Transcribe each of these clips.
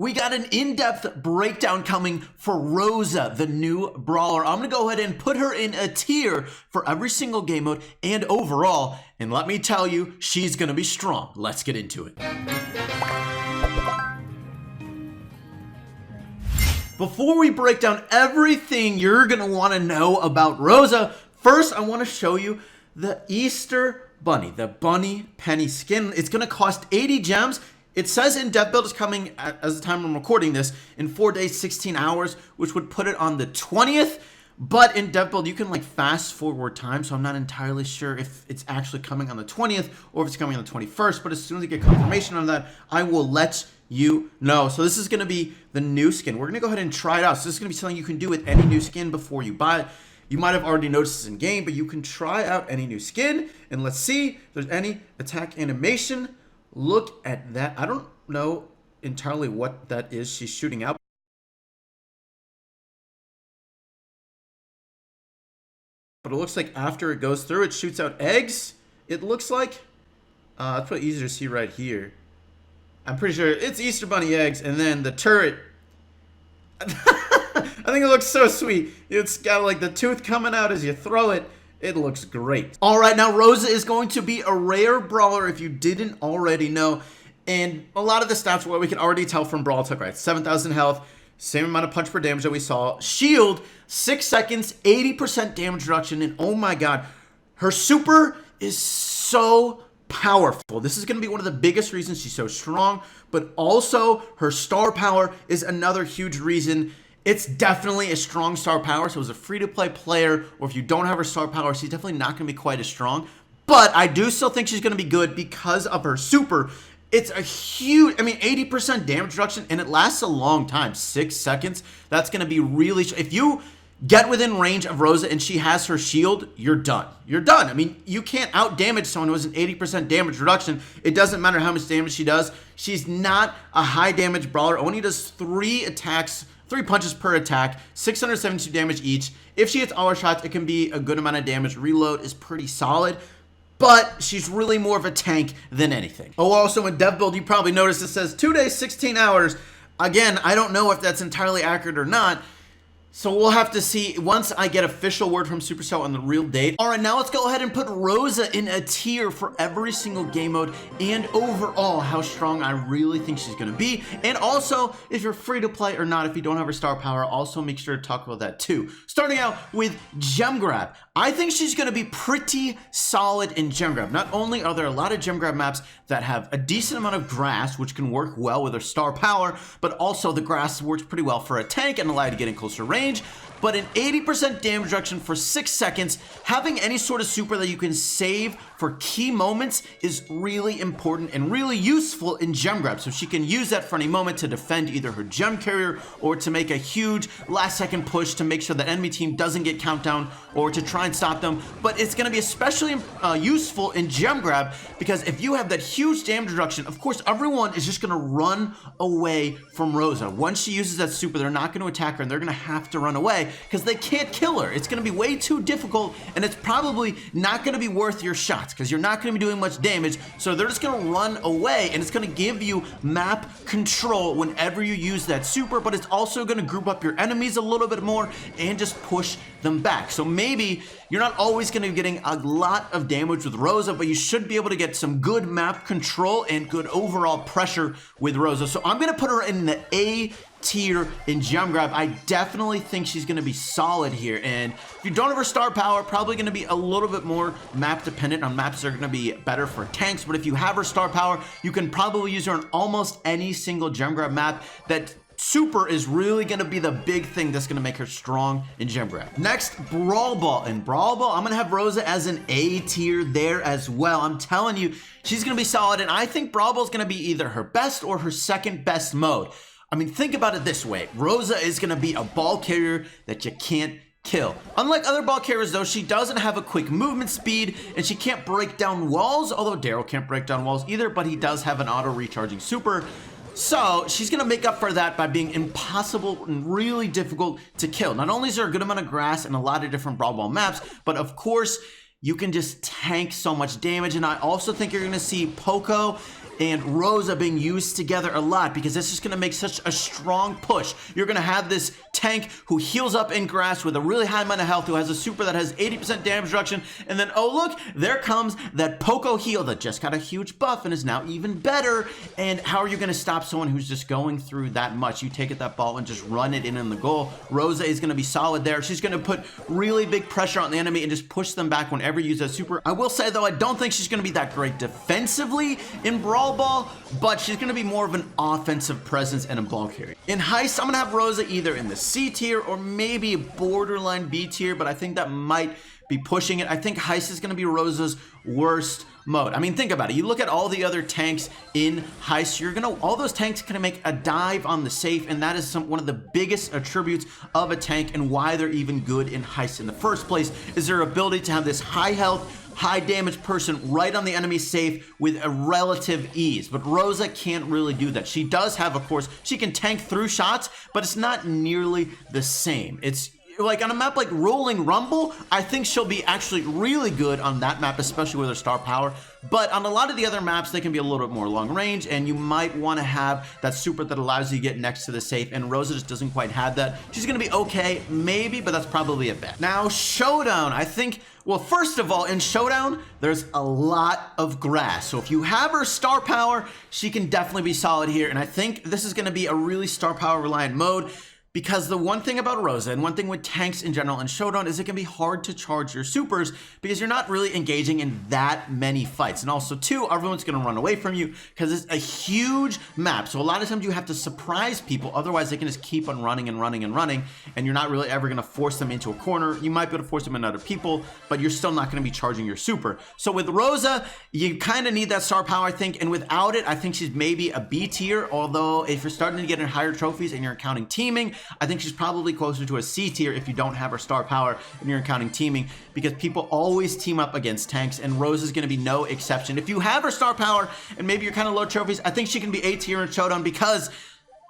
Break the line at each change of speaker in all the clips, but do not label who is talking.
We got an in-depth breakdown coming for Rosa, the new brawler. I'm going to go ahead and put her in a tier for every single game mode and overall. And let me tell you, she's going to be strong. Let's get into it. Before we break down everything you're going to want to know about Rosa, first I want to show you the Easter Bunny, the Bunny Penny skin. It's going to cost 80 gems. It says in-depth build is coming as the time I'm recording this in 4 days, 16 hours, which would put it on the 20th. But in-depth build, you can like fast forward time, so I'm not entirely sure if it's actually coming on the 20th or if it's coming on the 21st. But as soon as I get confirmation on that, I will let you know. So this is going to be the new skin. We're going to go ahead and try it out. So this is going to be something you can do with any new skin before you buy it. You might have already noticed this in game, but you can try out any new skin. And let's see if there's any attack animation. Look at that. I don't know entirely what that is she's shooting out. But it looks like after it goes through, it shoots out eggs. It looks like. It's probably easier to see right here. I'm pretty sure it's Easter Bunny eggs. And then the turret. I think it looks so sweet. It's got like the tooth coming out as you throw it. It looks great. All right, now Rosa is going to be a rare brawler if you didn't already know. And a lot of the stats, what we can already tell from Brawl took, right? 7,000 health, same amount of punch per damage that we saw. Shield, 6 seconds, 80% damage reduction. And oh my God, her super is so powerful. This is going to be one of the biggest reasons she's so strong. But also her star power is another huge reason. It's definitely a strong star power, so as a free-to-play player, or if you don't have her star power, she's definitely not going to be quite as strong. But I do still think she's going to be good because of her super. It's a huge, 80% damage reduction, and it lasts a long time, 6 seconds. That's going to be really, if you get within range of Rosa and she has her shield, you're done. You're done. I mean, you can't out-damage someone who has an 80% damage reduction. It doesn't matter how much damage she does. She's not a high-damage brawler, only does 3 attacks, 3 punches per attack, 672 damage each. If she hits all her shots, it can be a good amount of damage. Reload is pretty solid, but she's really more of a tank than anything. Oh, also in dev build, you probably noticed it says 2 days, 16 hours. Again, I don't know if that's entirely accurate or not. So we'll have to see once I get official word from Supercell on the real date. All right, now let's go ahead and put Rosa in a tier for every single game mode and overall how strong I really think she's going to be. And also, if you're free to play or not, if you don't have her star power, also make sure to talk about that too. Starting out with Gem Grab. I think she's going to be pretty solid in Gem Grab. Not only are there a lot of Gem Grab maps that have a decent amount of grass, which can work well with her star power, but also the grass works pretty well for a tank and allow you to get in closer range. But an 80% damage reduction for 6 seconds, having any sort of super that you can save for key moments is really important and really useful in Gem Grab. So she can use that for any moment to defend either her gem carrier or to make a huge last second push to make sure that enemy team doesn't get countdown or to try and stop them. But it's going to be especially useful in Gem Grab because if you have that huge damage reduction, of course everyone is just going to run away from Rosa. Once she uses that super, they're not going to attack her and they're going to have to run away because they can't kill her. It's going to be way too difficult and it's probably not going to be worth your shots because you're not going to be doing much damage. So they're just going to run away and it's going to give you map control whenever you use that super, but it's also going to group up your enemies a little bit more and just push them back. So maybe you're not always going to be getting a lot of damage with Rosa, but you should be able to get some good map control and good overall pressure with Rosa. So I'm going to put her in the A tier in Gem Grab. I definitely think she's going to be solid here, and if you don't have her star power, probably going to be a little bit more map dependent on maps that are going to be better for tanks. But if you have her star power, you can probably use her on almost any single Gem Grab map. That super is really going to be the big thing that's going to make her strong in Gem Grab. Next, Brawl Ball. In Brawl Ball, I'm going to have Rosa as an A tier there as well. I'm telling you, she's going to be solid, and I think Brawl Ball is going to be either her best or her second best mode. I mean, think about it this way. Rosa is going to be a ball carrier that you can't kill. Unlike other ball carriers, though, she doesn't have a quick movement speed, and she can't break down walls, although Daryl can't break down walls either, but he does have an auto-recharging super. So she's going to make up for that by being impossible and really difficult to kill. Not only is there a good amount of grass and a lot of different Brawl Ball maps, but of course, you can just tank so much damage. And I also think you're going to see Poco and Rosa being used together a lot, because this is going to make such a strong push. You're going to have this tank who heals up in grass with a really high amount of health, who has a super that has 80% damage reduction, and then, oh look, there comes that Poco heal that just got a huge buff and is now even better. And how are you going to stop someone who's just going through that much? You take it that ball and just run it in the goal. Rosa is going to be solid there. She's going to put really big pressure on the enemy and just push them back whenever you use that super. I will say though, I don't think she's going to be that great defensively in Brawl Ball, but she's going to be more of an offensive presence and a ball carrier. In Heist, I'm going to have Rosa either in the C tier or maybe borderline B tier, but I think that might be pushing it. I think Heist is going to be Rosa's worst mode. I mean, think about it. You look at all the other tanks in Heist, all those tanks can make a dive on the safe, and that is one of the biggest attributes of a tank and why they're even good in Heist in the first place, is their ability to have this high health, high damage person right on the enemy safe with a relative ease. But Rosa can't really do that. She does have, of course, she can tank through shots, but it's not nearly the same. It's like on a map like Rolling Rumble, I think she'll be actually really good on that map, especially with her star power. But on a lot of the other maps, they can be a little bit more long range, and you might want to have that super that allows you to get next to the safe, and Rosa just doesn't quite have that. She's going to be okay, maybe, but that's probably a bet. Now, Showdown, I think, well, first of all, in Showdown, there's a lot of grass. So if you have her star power, she can definitely be solid here, and I think this is going to be a really star power reliant mode. Because the one thing about Rosa, and one thing with tanks in general and Showdown, is it can be hard to charge your supers because you're not really engaging in that many fights. And also, too, everyone's going to run away from you because it's a huge map. So a lot of times you have to surprise people. Otherwise, they can just keep on running and running and running, and you're not really ever going to force them into a corner. You might be able to force them into other people, but you're still not going to be charging your super. So with Rosa, you kind of need that star power, I think. And without it, I think she's maybe a B tier. Although, if you're starting to get in higher trophies and you're counting teaming, I think she's probably closer to a C tier if you don't have her star power and you're counting teaming, because people always team up against tanks, and Rose is going to be no exception. If you have her star power and maybe you're kind of low trophies, I think she can be A tier in Showdown because,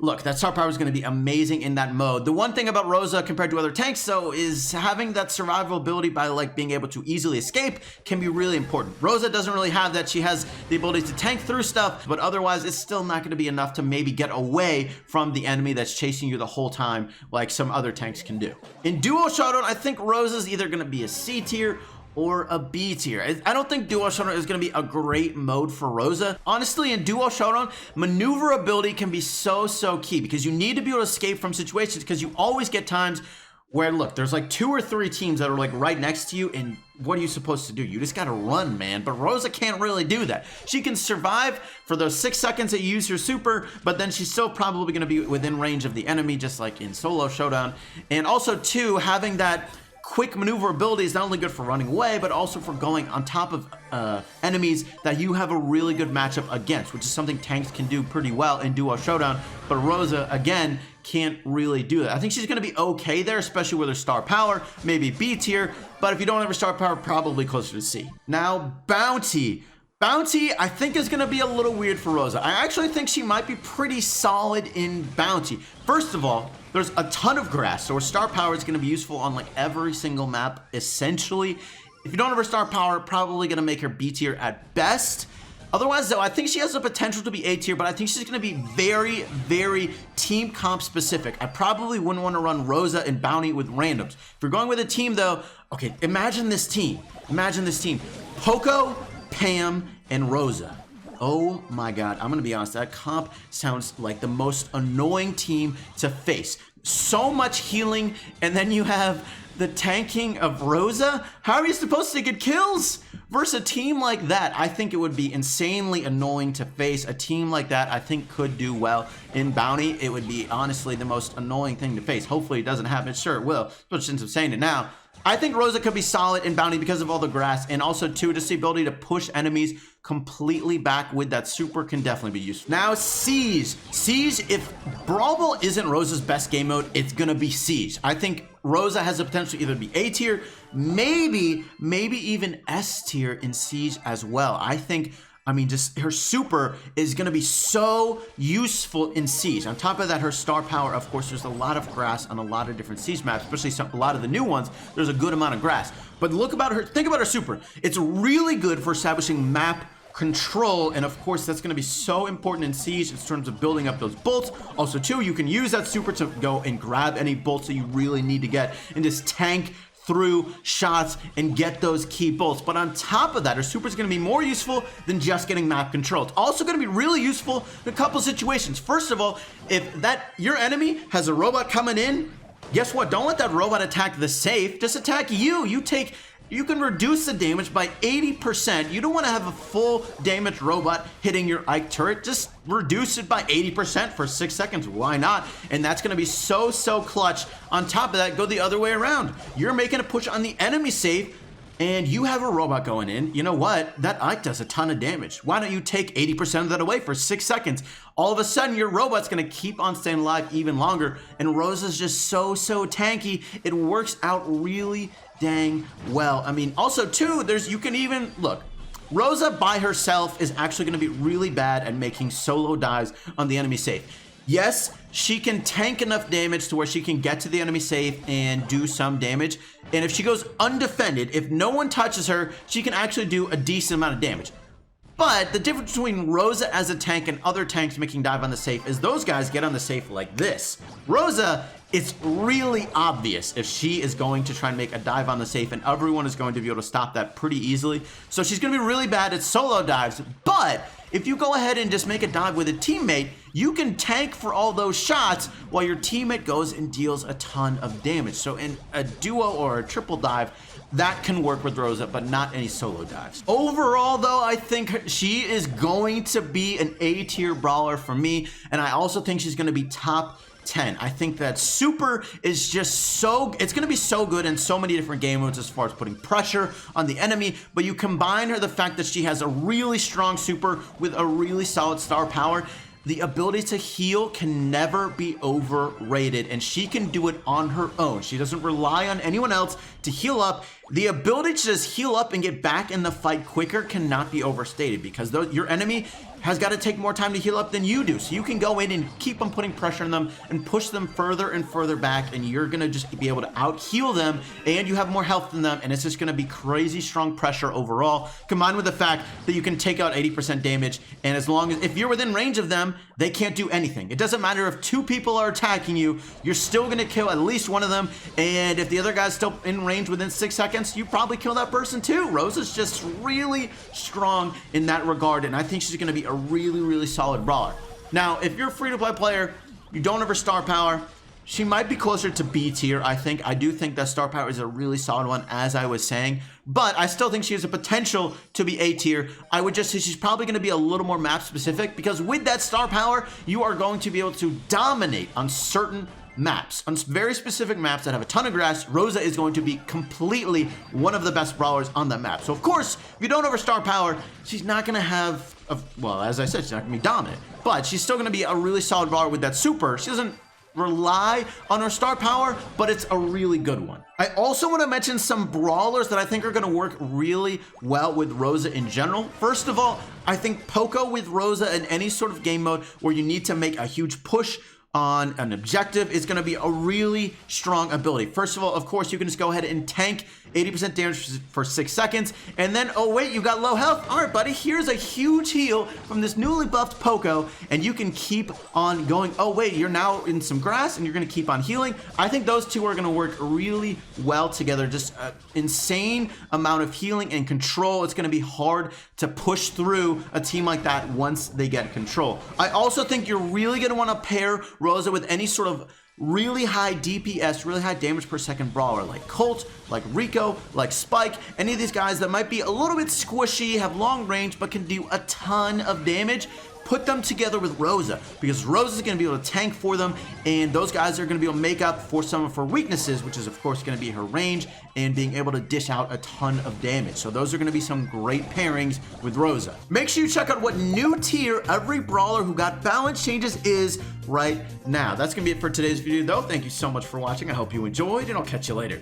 look, that star power is going to be amazing in that mode. The one thing about Rosa compared to other tanks, though, is having that survival ability by, like, being able to easily escape can be really important. Rosa doesn't really have that. She has the ability to tank through stuff, but otherwise it's still not going to be enough to maybe get away from the enemy that's chasing you the whole time like some other tanks can do. In Duo Showdown, I think Rosa's either going to be a C tier or a B tier. I don't think Duo Showdown is going to be a great mode for Rosa. Honestly, in Duo Showdown, maneuverability can be so key, because you need to be able to escape from situations, because you always get times where, look, there's like 2 or 3 teams that are like right next to you, and what are you supposed to do? You just gotta run, man. But Rosa can't really do that. She can survive for those 6 seconds that you use her super, but then she's still probably gonna be within range of the enemy, just like in Solo Showdown. And also, too, having that quick maneuverability is not only good for running away, but also for going on top of enemies that you have a really good matchup against, which is something tanks can do pretty well in Duo Showdown. But Rosa, again, can't really do that. I think she's going to be okay there, especially with her star power, maybe B tier, but if you don't have her star power, probably closer to C. Now, Bounty. Bounty, I think, is going to be a little weird for Rosa. I actually think she might be pretty solid in Bounty. First of all, there's a ton of grass, so her star power is going to be useful on like every single map, essentially. If you don't have her star power, probably going to make her B tier at best. Otherwise, though, I think she has the potential to be A tier, but I think she's going to be very team comp specific. I probably wouldn't want to run Rosa and Bounty with randoms. If you're going with a team, though, okay, imagine this team. Imagine this team. Poco, Pam, and Rosa. Oh my god, I'm gonna be honest, that comp sounds like the most annoying team to face. So much healing, and then you have the tanking of Rosa? How are you supposed to get kills versus a team like that? I think it would be insanely annoying to face. A team like that, I think, could do well in Bounty. It would be, honestly, the most annoying thing to face. Hopefully it doesn't happen. Sure it will, but since I'm saying it now, I think Rosa could be solid in Bounty because of all the grass, and also, too, just the ability to push enemies completely back with that super can definitely be useful. Now, Siege. Siege, if Brawl Ball isn't Rosa's best game mode, it's gonna be Siege. I think Rosa has the potential to either be A tier, maybe even S tier in Siege as well. I mean, just her super is going to be so useful in Siege. On top of that, her star power, of course, there's a lot of grass on a lot of different Siege maps, especially a lot of the new ones. There's a good amount of grass. But think about her super. It's really good for establishing map control, and of course that's going to be so important in Siege in terms of building up those bolts. Also too, you can use that super to go and grab any bolts that you really need to get and just tank through shots and get those key bolts. But on top of that, her super is going to be more useful than just getting map control. It's also going to be really useful in a couple situations. First of all, if your enemy has a robot coming in, guess what? Don't let that robot attack the safe. Just attack you. You can reduce the damage by 80%. You don't want to have a full damage robot hitting your Ike turret. Just reduce it by 80% for 6 seconds. Why not? And that's going to be so clutch. On top of that, go the other way around. You're making a push on the enemy safe, and you have a robot going in. You know what? That Ike does a ton of damage. Why don't you take 80% of that away for 6 seconds? All of a sudden, your robot's going to keep on staying alive even longer. And Rosa's just so tanky. It works out really dang well. I mean, also too, you can even look. Rosa by herself is actually going to be really bad at making solo dives on the enemy safe. Yes, she can tank enough damage to where she can get to the enemy safe and do some damage. And if she goes undefended, if no one touches her, she can actually do a decent amount of damage. But the difference between Rosa as a tank and other tanks making dive on the safe is those guys get on the safe like this. Rosa, it's really obvious if she is going to try and make a dive on the safe, and everyone is going to be able to stop that pretty easily. So she's going to be really bad at solo dives. But if you go ahead and just make a dive with a teammate, you can tank for all those shots while your teammate goes and deals a ton of damage. So in a duo or a triple dive, that can work with Rosa, but not any solo dives. Overall, though, I think she is going to be an A-tier brawler for me, and I also think she's going to be top 10. I think that super is just it's going to be so good in so many different game modes as far as putting pressure on the enemy, but you combine the fact that she has a really strong super with a really solid star power. The ability to heal can never be overrated, and she can do it on her own. She doesn't rely on anyone else to heal up. The ability to just heal up and get back in the fight quicker cannot be overstated, because your enemy has got to take more time to heal up than you do. So you can go in and keep on putting pressure on them and push them further and further back, and you're going to just be able to out-heal them, and you have more health than them, and it's just going to be crazy strong pressure overall, combined with the fact that you can take out 80% damage, and if you're within range of them, they can't do anything. It doesn't matter if 2 people are attacking you, you're still going to kill at least one of them, and if the other guy's still in range within 6 seconds, you probably kill that person too. Rosa's just really strong in that regard, and I think she's going to be a really solid brawler. Now, if you're a free-to-play player, you don't have her star power, she might be closer to B tier, I think. I do think that star power is a really solid one, as I was saying, but I still think she has a potential to be A tier. I would just say she's probably going to be a little more map specific, because with that star power, you are going to be able to dominate on certain maps. On very specific maps that have a ton of grass, Rosa is going to be completely one of the best brawlers on that map. So of course, if you don't have her star power, she's not going to have, well, as I said, she's not going to be dominant, but she's still going to be a really solid brawler with that super. She doesn't rely on her star power, but it's a really good one. I also want to mention some brawlers that I think are going to work really well with Rosa in general. First of all, I think Poco with Rosa in any sort of game mode where you need to make a huge push on an objective is going to be a really strong ability. First of all, of course, you can just go ahead and tank 80% damage for 6 seconds, and then, oh wait, you got low health. All right, buddy, here's a huge heal from this newly buffed Poco, and you can keep on going. Oh wait, you're now in some grass, and you're going to keep on healing. I think those two are going to work really well together. Just an insane amount of healing and control. It's going to be hard to push through a team like that once they get control. I also think you're really going to want to pair Rosa with any sort of really high DPS, really high damage per second brawler like Colt, like Rico, like Spike, any of these guys that might be a little bit squishy, have long range, but can do a ton of damage. Put them together with Rosa, because Rosa is going to be able to tank for them, and those guys are going to be able to make up for some of her weaknesses, which is of course going to be her range and being able to dish out a ton of damage. So those are going to be some great pairings with Rosa. Make sure you check out what new tier every brawler who got balance changes is right now. That's going to be it for today's video though. Thank you so much for watching. I hope you enjoyed, and I'll catch you later.